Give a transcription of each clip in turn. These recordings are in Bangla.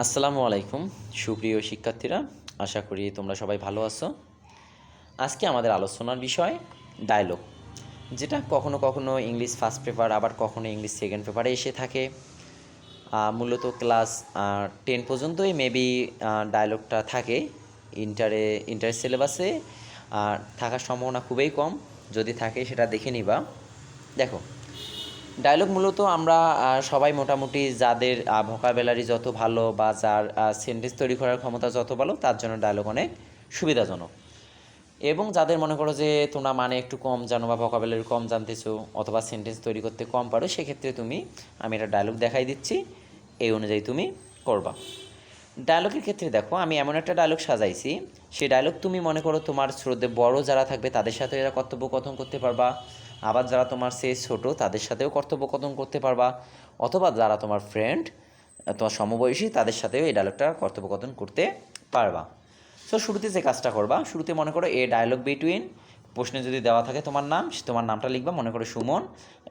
আসসালামু আলাইকুম সুপ্রিয় শিক্ষার্থীরা, আশা করি তোমরা সবাই ভালো আছো। আজকে আমাদের আলোচনার বিষয় ডায়লগ, যেটা কখনো কখনো ইংলিশ ফার্স্ট পেপার আবার কখনো ইংলিশ সেকেন্ড পেপারে এসে থাকে। মূলত ক্লাস 10 পর্যন্তই মেবি ডায়লগটা থাকে। ইন্টার সিলেবাসে থাকার সম্ভাবনা খুবই কম, যদি থাকে সেটা দেখে নিবা। দেখো, ডায়লগ মূলত আমরা সবাই মোটামুটি যাদের ভোকাবুলারি যত ভালো বা যার সেন্টেন্স তৈরি করার ক্ষমতা যত ভালো, তার জন্য ডায়লগ অনেক সুবিধাজনক। এবং যাদের মনে করো যে তোমরা মানে একটু কম জানো বা ভোকাবুলারি কম জানতেছো অথবা সেন্টেন্স তৈরি করতে কম পারো, সেক্ষেত্রে আমি একটা ডায়লগ দেখাই দিচ্ছি, এই অনুযায়ী তুমি করবা। ডায়লগের ক্ষেত্রে দেখো, আমি এমন একটা ডায়লগ সাজাইছি, সেই ডায়লগ তুমি মনে করো তোমার শ্রদ্ধে বড় যারা থাকবে তাদের সাথে এরা কর্তব্যকথন করতে পারবা, আবার যারা তোমার সে ছোটো তাদের সাথেও কর্তব্যকথন করতে পারবা, অথবা যারা তোমার ফ্রেন্ড, তোমার সমবয়সী, তাদের সাথেও এই ডায়লগটা কর্তব্যকথন করতে পারবা। সো শুরুতে যে কাজটা করবা, শুরুতে মনে করো এ ডায়লগ বিটুইন, প্রশ্নে যদি দেওয়া থাকে তোমার নাম, তোমার নামটা লিখবা, মনে করো সুমন,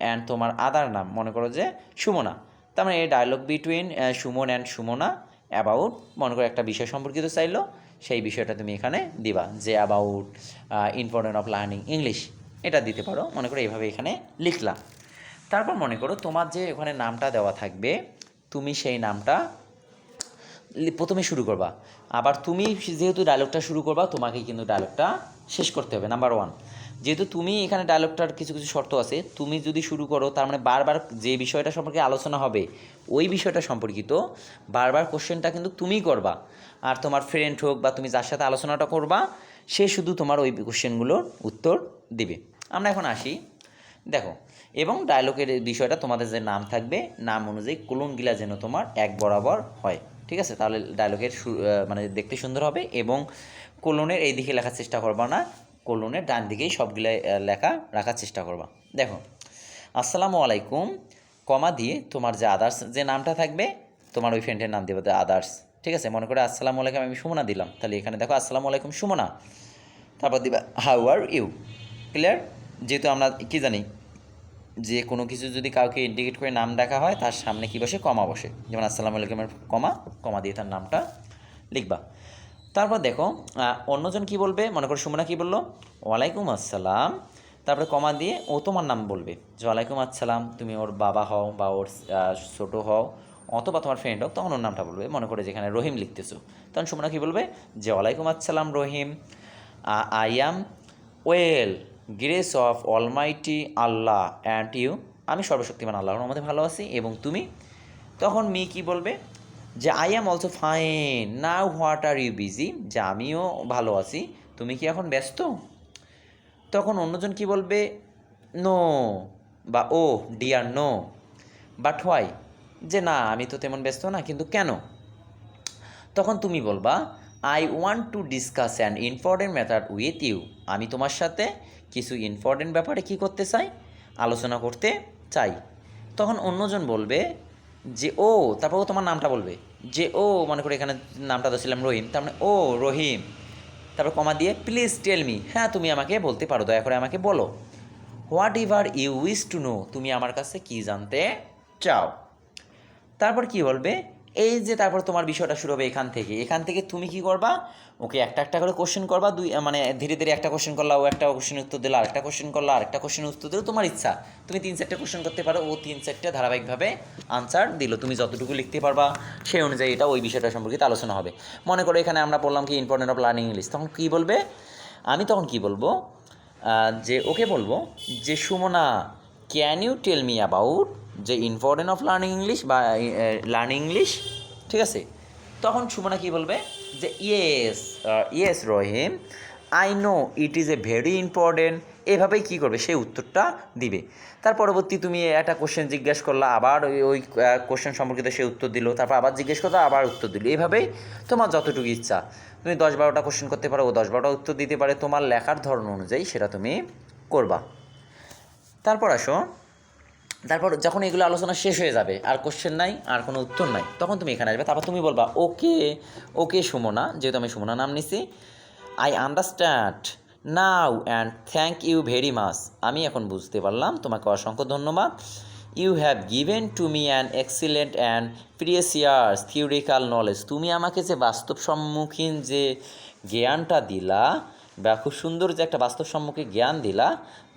অ্যান্ড তোমার আদার নাম মনে করো যে সুমনা। তার মানে এই dialogue between Suman and Sumana about, মনে করো একটা বিষয় সম্পর্কিত চাইলো, সেই বিষয়টা তুমি এখানে দিবা, যে about important of learning English, এটা দিতে পারো। মনে করো এইভাবে এখানে লিখলাম। তারপর মনে করো তোমার যে ওখানে নামটা দেওয়া থাকবে, তুমি সেই নামটা প্রথমে শুরু করবা। আবার তুমি যেহেতু ডায়লগটা শুরু করবা, তোমাকে কিন্তু ডায়লগটা শেষ করতে হবে। নাম্বার 1, যেহেতু তুমি এখানে ডায়লগটার কিছু কিছু শর্ত আছে, তুমি যদি শুরু করো তার মানে বারবার যে বিষয়টা সম্পর্কে আলোচনা হবে ওই বিষয়টা সম্পর্কিত বারবার কোশ্চেনটা কিন্তু তুমিই করবা, আর তোমার ফ্রেন্ড হোক বা তুমি যার সাথে আলোচনাটা করবা সে শুধু তোমার ওই কোশ্চেনগুলোর উত্তর দিবে। আমরা এখন আসি, দেখো, এবং ডায়লগের বিষয়টা তোমাদের যে নাম থাকবে, নাম অনুযায়ী কোলনগুলা যেন তোমার এক বরাবর হয়, ঠিক আছে? তাহলে ডায়লগের মানে দেখতে সুন্দর হবে। এবং কোলনের এই দিকে লেখার চেষ্টা করবা না, কোলনের ডান দিকেই সবগুলো লেখা রাখার চেষ্টা করবা। দেখো, আসসালামু আলাইকুম কমা দিয়ে তোমার যে আদার্স যে নামটা থাকবে, তোমার ওই ফ্রেন্ডের নাম দেবে আদার্স, ঠিক আছে? মনে করে আসসালামু আলাইকুম আমি সুমনা দিলাম, তাহলে এখানে দেখো আসসালামু আলাইকুম সুমনা, তারপর দিবা হাউ আর ইউ। ক্লিয়ার? যেহেতু আমরা কি জানি যে কোনো কিছু যদি কাউকে ইন্ডিকেট করে নাম ডাকা হয়, তার সামনে কি বসে, কমা বসে। যেমন আসসালামু আলাইকুমের কমা, কমা দিয়ে তার নামটা লিখবা। তারপর দেখো, অন্যজন কি বলবে, মনে করো সুমনা কি বললো, ওয়ালাইকুম আসসালাম, তারপরে কমা দিয়ে ও তোমার নাম বলবে যে ওয়ালাইকুম আসসালাম, তুমি ওর বাবা হও বা ওর ছোটো হও অথবা তোমার ফ্রেন্ড হোক, তখন ওর নামটা বলবে। মনে করে যেখানে রহিম লিখতেছো, তখন সুমনা কি বলবে যে ওয়ালাইকুম আসসালাম Rahim, I am well, grace of almighty Allah and you, আমি সর্বশক্তিমান আল্লাহর মধ্যে ভালো আছি, এবং তুমি? তখন মি কি বলবে যে I am also fine, now what are you busy, যে আমিও ভালো আছি, তুমি কি এখন ব্যস্ত? তখন অন্যজন কি বলবে, নো বা ও ডিয়ার নো, বাট হোয়াই, যে না আমি তো তেমন ব্যস্ত না, কিন্তু কেন? তখন তুমি বলবা I want to discuss an important matter with you, আমি তোমার সাথে কিছু ইম্পর্টেন্ট ব্যাপারে কী করতে চাই, আলোচনা করতে চাই। তখন অন্যজন বলবে যে ও, তারপর ও তোমার নামটা বলবে যে ও, মনে করে এখানে নামটা দিয়েছিলাম রহিম, তার মানে ও রহিম, তারপর কমা দিয়ে প্লিজ টেল মি, হ্যাঁ তুমি আমাকে বলতে পারো, দয়া করে আমাকে বলো। Whatever you wish to know, তুমি আমার কাছে কী জানতে চাও। তারপর কি বলবে, এই যে তারপর তোমার বিষয়টা শুরু হবে এখান থেকে তুমি কি করবা, ওকে একটা একটা করে কোশ্চেন করবা, মানে ধীরে ধীরে একটা কোশ্চেন করলা, ও একটা কোশ্চেন উত্তর দিলো, আরেকটা কোশ্চেন করলা, আরেকটা কোশ্চেন উত্তর দিলো, তোমার ইচ্ছা, তুমি 3-4টে কোশ্চেন করতে পারো, ও 3-4টে ধারাবাহিকভাবে আনসার দিল, তুমি যতটুকু লিখতে পারবা সেই অনুযায়ী এটা ওই বিষয়টা সম্পর্কিত আলোচনা হবে। মনে করো এখানে আমরা বললাম কি ইম্পর্টেন্ট অফ লার্নিং ইংলিশ, তখন কী বলবে, আমি তখন কি বলবো, যে ওকে বলবো যে Sumana can you tell me about যে ইম্পর্টেন্ট অফ লার্নিং ইংলিশ বা লার্নিং ইংলিশ, ঠিক আছে? তখন সুমনা কী বলবে যে yes, yes Rahim, I know it is a very important, এভাবেই কী করবে, সেই উত্তরটা দিবে। তার পরবর্তী তুমি একটা কোশ্চেন জিজ্ঞেস করলা, আবার ওই কোশ্চেন সম্পর্কিত সে উত্তর দিল, তারপর আবার জিজ্ঞেস করলো, আবার উত্তর দিল, এভাবেই তোমার যতটুকু ইচ্ছা, তুমি 10-12টা কোশ্চেন করতে পারো, ও 10-12টা উত্তর দিতে পারে, তোমার লেখার ধরন অনুযায়ী সেটা তুমি করবা। তারপর আসো, তারপর যখন এগুলো আলোচনা শেষ হয়ে যাবে, আর কোশ্চেন নাই, আর কোনো উত্তর নাই, তখন তুমি এখানে আসবে, তারপর তুমি বলবা ওকে, ওকে সুমনা, যেহেতু আমি সুমনা নাম নিছি, I understand now and thank you very much, আমি এখন বুঝতে পারলাম, তোমাকে অসংখ্য ধন্যবাদ, you have given to me an excellent and precious theoretical knowledge. তুমি আমাকে যে বাস্তব সম্মুখীন যে জ্ঞানটা দিলা বা খুব সুন্দর যে একটা বাস্তব সম্মুখীন জ্ঞান দিলা,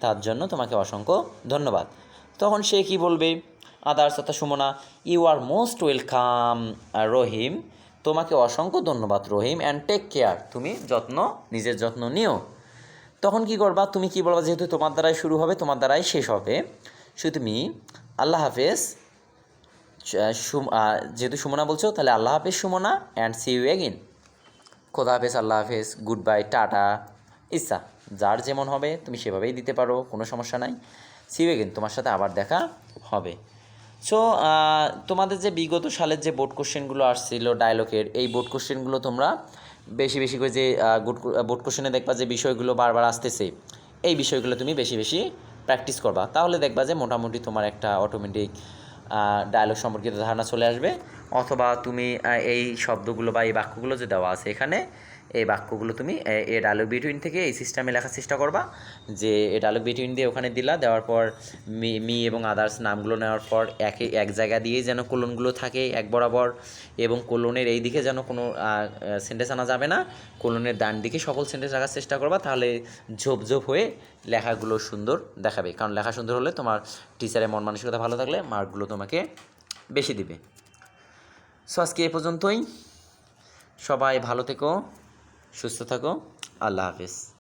তার জন্য তোমাকে অসংখ্য ধন্যবাদ। তখন সে কি বলবে? আদার্স অর্থাৎ Sumana, you are most welcome Rahim, তোমাকে অসংখ্য ধন্যবাদ রহিম, অ্যান্ড টেক কেয়ার, তুমি নিজের যত্ন নিও। তখন কি করবা? তুমি কি বলবা? যেহেতু তোমার দ্বারাই শুরু হবে, তোমার দ্বারাই শেষ হবে, সে তুমি আল্লাহ হাফেজ, যেহেতু সুমনা বলছো তাহলে আল্লাহ হাফেজ Sumana, and see you again, খোদা হাফেজ, আল্লাহ হাফেজ, গুড বাই, টাটা, ইচ্ছা যার যেমন হবে তুমি সেভাবেই দিতে পারো, কোনো সমস্যা নাই। সি ইউ এগেইন, তোমার সাথে আবার দেখা হবে। সো তোমাদের যে বিগত সালের যে বোর্ড কোশ্চেনগুলো আসছিল ডায়লগের, এই বোর্ড কোশ্চেনগুলো তোমরা বেশি বেশি করে যে বোর্ড কোশ্চেনে দেখবা যে বিষয়গুলো বারবার আসতেছে, এই বিষয়গুলো তুমি বেশি বেশি প্র্যাকটিস করবা, তাহলে দেখবা যে মোটামুটি তোমার একটা অটোমেটিক ডায়লগ সম্পর্কিত ধারণা চলে আসবে। অথবা তুমি এই শব্দগুলো বা এই বাক্যগুলো যে দেওয়া আছে এখানে, এই বাক্যগুলো তুমি এ ডায়লগ বিটুইন থেকে এই সিস্টেমে লেখার চেষ্টা করবা, যে এ ডায়লগ বিটুইন দিয়ে ওখানে দিলা, দেওয়ার পর মি এবং আদার্স নামগুলো নেওয়ার পর এক জায়গা দিয়েই যেন কোলনগুলো থাকে এক বরাবর, এবং কোলনের এই দিকে যেন কোনো সেন্টেন্স আনা যাবে না, কোলনের ডান দিকে সকল সেন্টেন্স রাখার চেষ্টা করবা, তাহলে ঝোপ ঝোপ হয়ে লেখাগুলো সুন্দর দেখাবে। কারণ লেখা সুন্দর হলে তোমার টিচারের মন মানসিকতা ভালো থাকলে মার্কগুলো তোমাকে বেশি দিবে। সো আজকে এ পর্যন্তই, সবাই ভালো থেকো, সুস্থ থাকো, আল্লাহ হাফেজ।